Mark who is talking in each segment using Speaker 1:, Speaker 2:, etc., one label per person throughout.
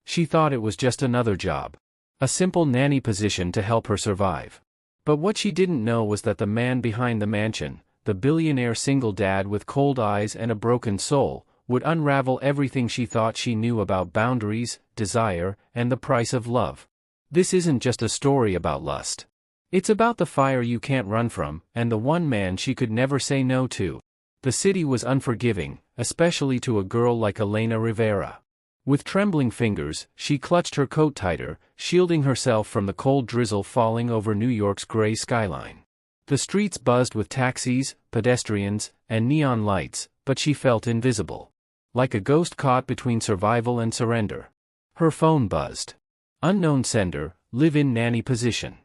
Speaker 1: She thought it was just another job. A simple nanny position to help her survive. But what she didn't know was that the man behind the mansion, the billionaire single dad with cold eyes and a broken soul, would unravel everything she thought she knew about boundaries, desire, and the price of love. This isn't just a story about lust. It's about the fire you can't run from, and the one man she could never say no to. The city was unforgiving, especially to a girl like Elena Rivera. With trembling fingers, she clutched her coat tighter, shielding herself from the cold drizzle falling over New York's gray skyline. The streets buzzed with taxis, pedestrians, and neon lights, but she felt invisible. Like a ghost caught between survival and surrender. Her phone buzzed. Unknown sender, live-in nanny position.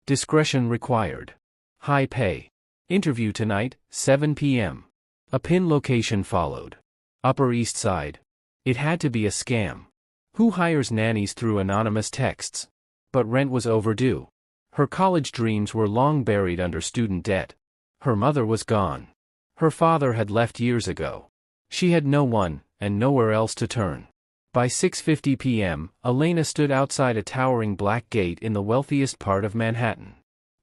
Speaker 1: Discretion required. High pay. Interview tonight, 7 p.m. A pin location followed. Upper East Side. It had to be a scam. Who hires nannies through anonymous texts? But rent was overdue. Her college dreams were long buried under student debt. Her mother was gone. Her father had left years ago. She had no one, and nowhere else to turn. By 6:50 p.m., Elena stood outside a towering black gate in the wealthiest part of Manhattan.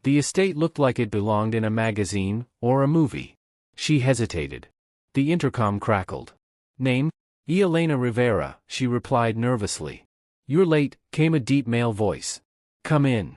Speaker 1: The estate looked like it belonged in a magazine, or a movie. She hesitated. The intercom crackled. Name? Elena Rivera, she replied nervously. You're late, came a deep male voice. Come in.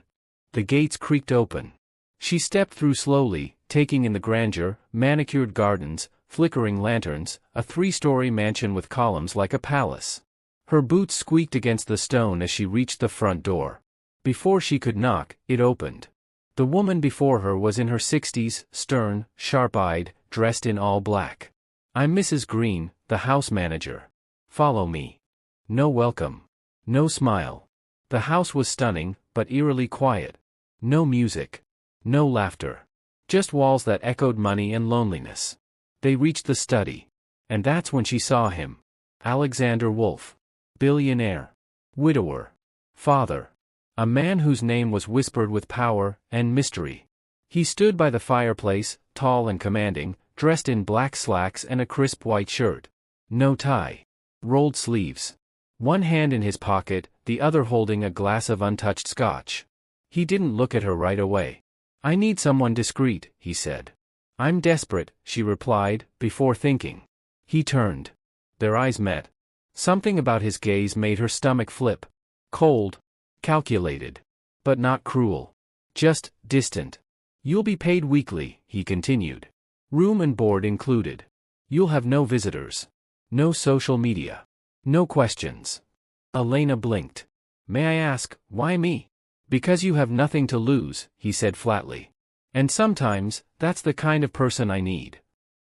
Speaker 1: The gates creaked open. She stepped through slowly, taking in the grandeur, manicured gardens, flickering lanterns, a 3-story mansion with columns like a palace. Her boots squeaked against the stone as she reached the front door. Before she could knock, it opened. The woman before her was in her 60s, stern, sharp-eyed, dressed in all black. I'm Mrs. Green, the house manager. Follow me. No welcome. No smile. The house was stunning, but eerily quiet. No music. No laughter. Just walls that echoed money and loneliness. They reached the study. And that's when she saw him. Alexander Wolfe. Billionaire. Widower. Father. A man whose name was whispered with power and mystery. He stood by the fireplace, tall and commanding, dressed in black slacks and a crisp white shirt. No tie. Rolled sleeves. One hand in his pocket, the other holding a glass of untouched scotch. He didn't look at her right away. I need someone discreet, he said. I'm desperate, she replied, before thinking. He turned. Their eyes met. Something about his gaze made her stomach flip. Cold. Calculated. But not cruel. Just distant. You'll be paid weekly, he continued. Room and board included. You'll have no visitors. No social media. No questions. Elena blinked. May I ask, why me? Because you have nothing to lose, he said flatly. And sometimes, that's the kind of person I need.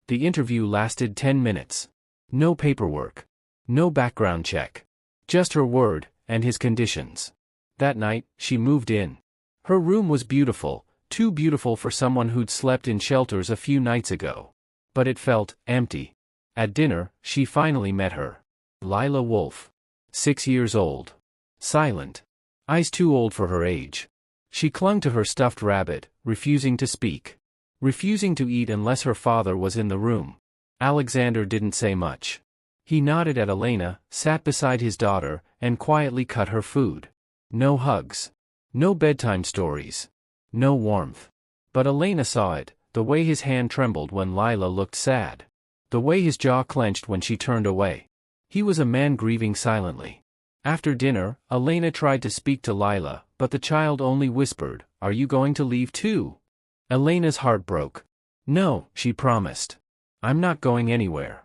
Speaker 1: The interview lasted 10 minutes. No paperwork. No background check. Just her word, and his conditions. That night, she moved in. Her room was beautiful, too beautiful for someone who'd slept in shelters a few nights ago. But it felt empty. At dinner, she finally met her. Lila Wolfe. 6 years old. Silent. Eyes too old for her age. She clung to her stuffed rabbit, refusing to speak. Refusing to eat unless her father was in the room. Alexander didn't say much. He nodded at Elena, sat beside his daughter, and quietly cut her food. No hugs. No bedtime stories. No warmth. But Elena saw it, the way his hand trembled when Lila looked sad. The way his jaw clenched when she turned away. He was a man grieving silently. After dinner, Elena tried to speak to Lila, but the child only whispered, Are you going to leave too? Elena's heart broke. No, she promised. I'm not going anywhere.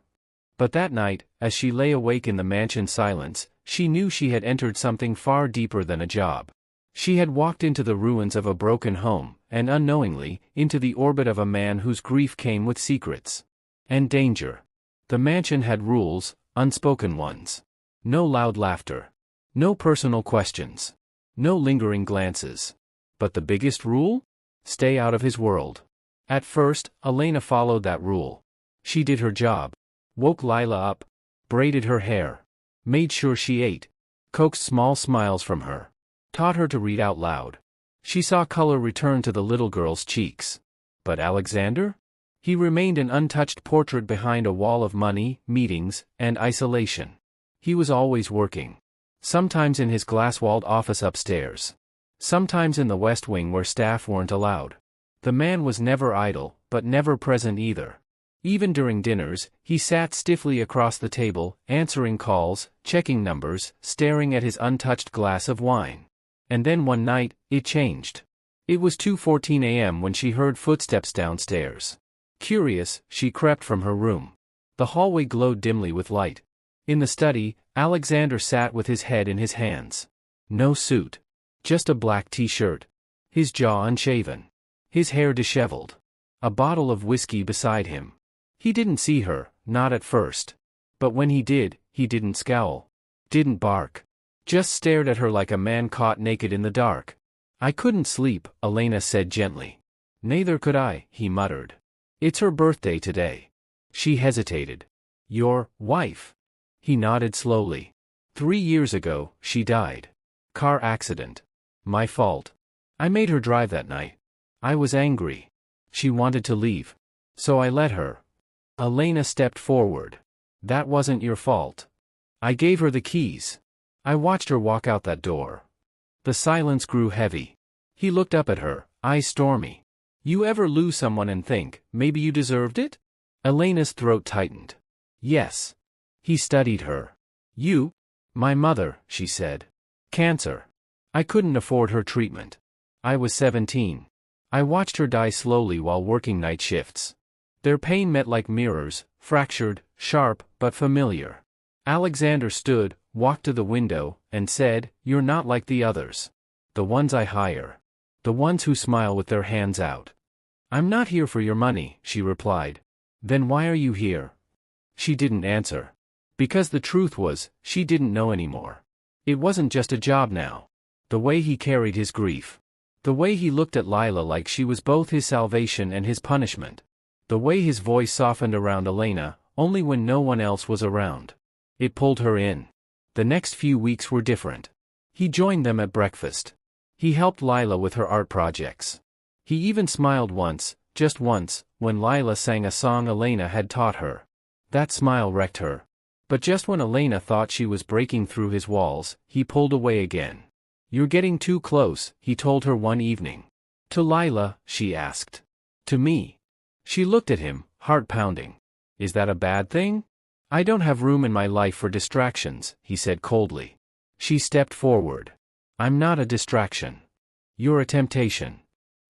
Speaker 1: But that night, as she lay awake in the mansion silence, she knew she had entered something far deeper than a job. She had walked into the ruins of a broken home, and unknowingly, into the orbit of a man whose grief came with secrets. And danger. The mansion had rules, unspoken ones. No loud laughter. No personal questions. No lingering glances. But the biggest rule? Stay out of his world. At first, Elena followed that rule. She did her job. Woke Lila up. Braided her hair. Made sure she ate. Coaxed small smiles from her. Taught her to read out loud. She saw color return to the little girl's cheeks. But Alexander? He remained an untouched portrait behind a wall of money, meetings, and isolation. He was always working. Sometimes in his glass-walled office upstairs. Sometimes in the West Wing where staff weren't allowed. The man was never idle, but never present either. Even during dinners, he sat stiffly across the table, answering calls, checking numbers, staring at his untouched glass of wine. And then one night, it changed. It was 2:14 a.m. when she heard footsteps downstairs. Curious, she crept from her room. The hallway glowed dimly with light. In the study, Alexander sat with his head in his hands. No suit. Just a black t-shirt. His jaw unshaven. His hair disheveled. A bottle of whiskey beside him. He didn't see her, not at first. But when he did, he didn't scowl. Didn't bark. Just stared at her like a man caught naked in the dark. I couldn't sleep, Elena said gently. Neither could I, he muttered. It's her birthday today. She hesitated. Your wife? He nodded slowly. 3 years ago, she died. Car accident. My fault. I made her drive that night. I was angry. She wanted to leave. So I let her. Elena stepped forward. That wasn't your fault. I gave her the keys. I watched her walk out that door. The silence grew heavy. He looked up at her, eyes stormy. You ever lose someone and think, maybe you deserved it? Elena's throat tightened. Yes. He studied her. You? My mother, she said. Cancer. I couldn't afford her treatment. I was 17. I watched her die slowly while working night shifts. Their pain met like mirrors, fractured, sharp, but familiar. Alexander stood, walked to the window, and said, You're not like the others. The ones I hire. The ones who smile with their hands out. I'm not here for your money, she replied. Then why are you here? She didn't answer. Because the truth was, she didn't know anymore. It wasn't just a job now. The way he carried his grief. The way he looked at Lila like she was both his salvation and his punishment. The way his voice softened around Elena, only when no one else was around. It pulled her in. The next few weeks were different. He joined them at breakfast. He helped Lila with her art projects. He even smiled once, just once, when Lila sang a song Elena had taught her. That smile wrecked her. But just when Elena thought she was breaking through his walls, he pulled away again. You're getting too close, he told her one evening. To Lila, she asked. To me. She looked at him, heart pounding. Is that a bad thing? I don't have room in my life for distractions, he said coldly. She stepped forward. I'm not a distraction. You're a temptation.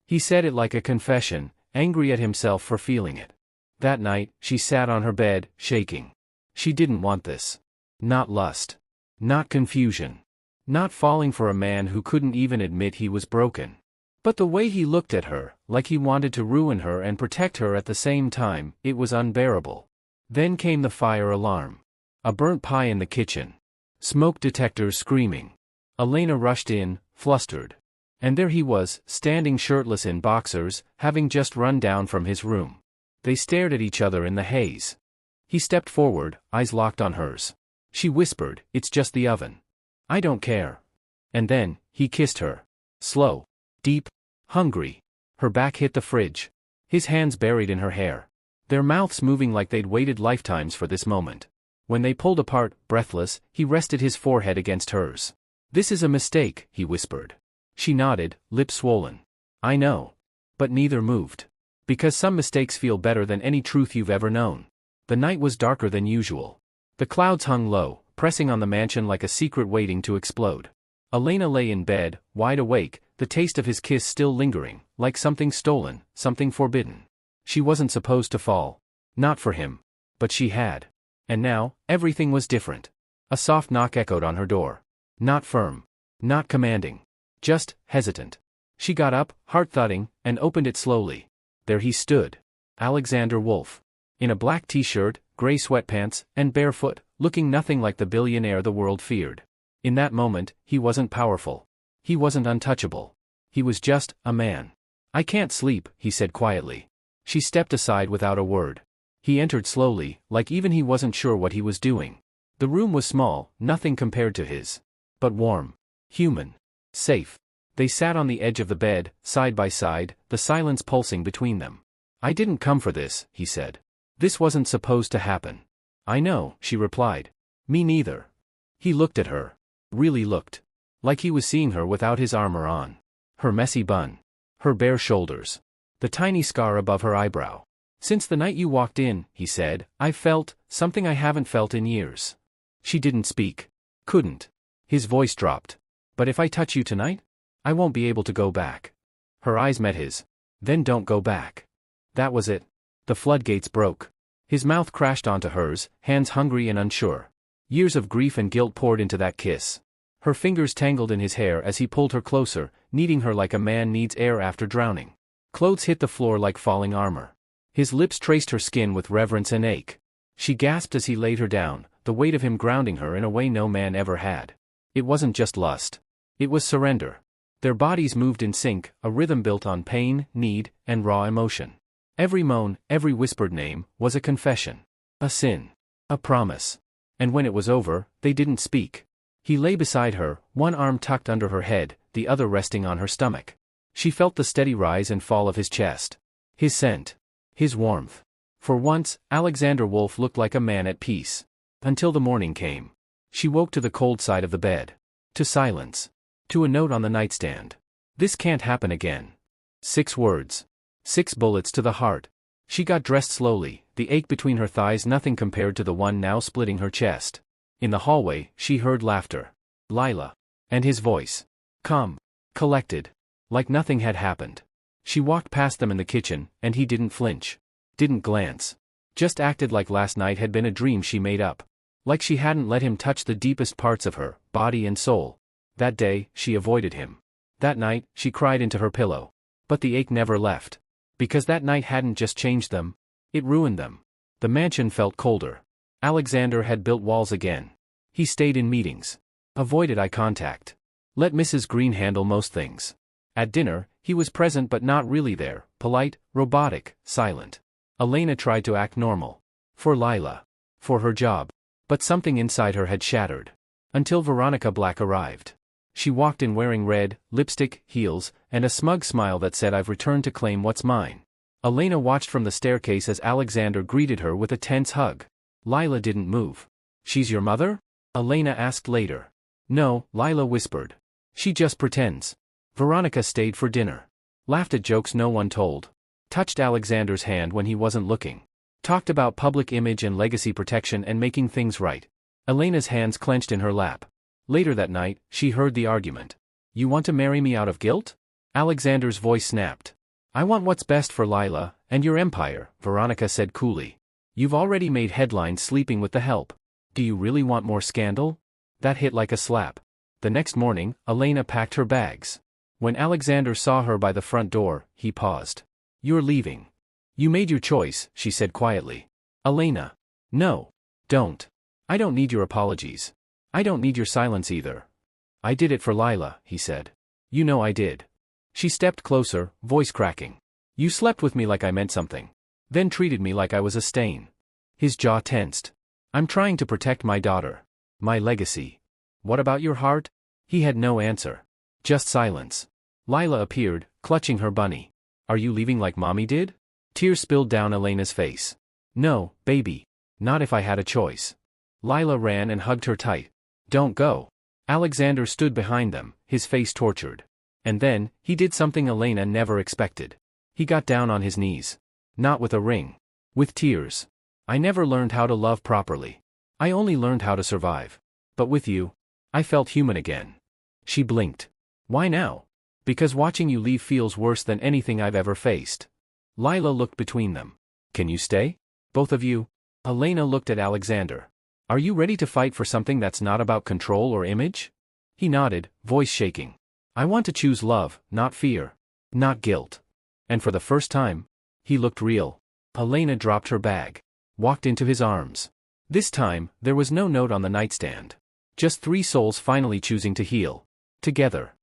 Speaker 1: He said it like a confession, angry at himself for feeling it. That night, she sat on her bed, shaking. She didn't want this. Not lust. Not confusion. Not falling for a man who couldn't even admit he was broken. But the way he looked at her, like he wanted to ruin her and protect her at the same time, it was unbearable. Then came the fire alarm. A burnt pie in the kitchen. Smoke detectors screaming. Elena rushed in, flustered. And there he was, standing shirtless in boxers, having just run down from his room. They stared at each other in the haze. He stepped forward, eyes locked on hers. She whispered, It's just the oven. I don't care. And then, he kissed her. Slow. Deep. Hungry. Her back hit the fridge. His hands buried in her hair. Their mouths moving like they'd waited lifetimes for this moment. When they pulled apart, breathless, he rested his forehead against hers. This is a mistake, he whispered. She nodded, lips swollen. I know. But neither moved. Because some mistakes feel better than any truth you've ever known. The night was darker than usual. The clouds hung low, pressing on the mansion like a secret waiting to explode. Elena lay in bed, wide awake, the taste of his kiss still lingering, like something stolen, something forbidden. She wasn't supposed to fall. Not for him. But she had. And now, everything was different. A soft knock echoed on her door. Not firm. Not commanding. Just hesitant. She got up, heart thudding, and opened it slowly. There he stood. Alexander Wolfe. In a black t-shirt, gray sweatpants, and barefoot, looking nothing like the billionaire the world feared. In that moment, he wasn't powerful. He wasn't untouchable. He was just a man. I can't sleep, he said quietly. She stepped aside without a word. He entered slowly, like even he wasn't sure what he was doing. The room was small, nothing compared to his. But warm. Human. Safe. They sat on the edge of the bed, side by side, the silence pulsing between them. I didn't come for this, he said. This wasn't supposed to happen. I know, she replied. Me neither. He looked at her. really looked like he was seeing her without his armor on. Her messy bun. Her bare shoulders. The tiny scar above her eyebrow. Since the night you walked in, he said, I've felt something I haven't felt in years. She didn't speak. Couldn't. His voice dropped. But if I touch you tonight, I won't be able to go back. Her eyes met his. Then don't go back. That was it. The floodgates broke. His mouth crashed onto hers, hands hungry and unsure. Years of grief and guilt poured into that kiss. Her fingers tangled in his hair as he pulled her closer, kneading her like a man needs air after drowning. Clothes hit the floor like falling armor. His lips traced her skin with reverence and ache. She gasped as he laid her down, the weight of him grounding her in a way no man ever had. It wasn't just lust. It was surrender. Their bodies moved in sync, a rhythm built on pain, need, and raw emotion. Every moan, every whispered name, was a confession. A sin. A promise. And when it was over, they didn't speak. He lay beside her, one arm tucked under her head, the other resting on her stomach. She felt the steady rise and fall of his chest. His scent. His warmth. For once, Alexander Wolfe looked like a man at peace. Until the morning came. She woke to the cold side of the bed. To silence. To a note on the nightstand. This can't happen again. 6 words. 6 bullets to the heart. She got dressed slowly, the ache between her thighs nothing compared to the one now splitting her chest. In the hallway, she heard laughter. Lila. And his voice. Calm. Collected. Like nothing had happened. She walked past them in the kitchen, and he didn't flinch. Didn't glance. Just acted like last night had been a dream she made up. Like she hadn't let him touch the deepest parts of her, body and soul. That day, she avoided him. That night, she cried into her pillow. But the ache never left. Because that night hadn't just changed them. It ruined them. The mansion felt colder. Alexander had built walls again. He stayed in meetings. Avoided eye contact. Let Mrs. Green handle most things. At dinner, he was present but not really there, polite, robotic, silent. Elena tried to act normal. For Lila. For her job. But something inside her had shattered. Until Veronica Black arrived. She walked in wearing red, lipstick, heels, and a smug smile that said I've returned to claim what's mine. Elena watched from the staircase as Alexander greeted her with a tense hug. Lila didn't move. She's your mother? Elena asked later. No, Lila whispered. She just pretends. Veronica stayed for dinner. Laughed at jokes no one told. Touched Alexander's hand when he wasn't looking. Talked about public image and legacy protection and making things right. Elena's hands clenched in her lap. Later that night, she heard the argument. You want to marry me out of guilt? Alexander's voice snapped. I want what's best for Lila, and your empire, Veronica said coolly. You've already made headlines sleeping with the help. Do you really want more scandal? That hit like a slap. The next morning, Elena packed her bags. When Alexander saw her by the front door, he paused. You're leaving. You made your choice, she said quietly. Elena. No. Don't. I don't need your apologies. I don't need your silence either. I did it for Lila, he said. You know I did. She stepped closer, voice cracking. You slept with me like I meant something. Then treated me like I was a stain. His jaw tensed. I'm trying to protect my daughter. My legacy. What about your heart? He had no answer. Just silence. Lila appeared, clutching her bunny. Are you leaving like mommy did? Tears spilled down Elena's face. No, baby. Not if I had a choice. Lila ran and hugged her tight. Don't go. Alexander stood behind them, his face tortured. And then, he did something Elena never expected. He got down on his knees. Not with a ring. With tears. I never learned how to love properly. I only learned how to survive. But with you, I felt human again. She blinked. Why now? Because watching you leave feels worse than anything I've ever faced. Lila looked between them. Can you stay? Both of you? Elena looked at Alexander. Are you ready to fight for something that's not about control or image? He nodded, voice shaking. I want to choose love, not fear. Not guilt. And for the first time, he looked real. Elena dropped her bag. Walked into his arms. This time, there was no note on the nightstand. Just 3 souls finally choosing to heal. Together.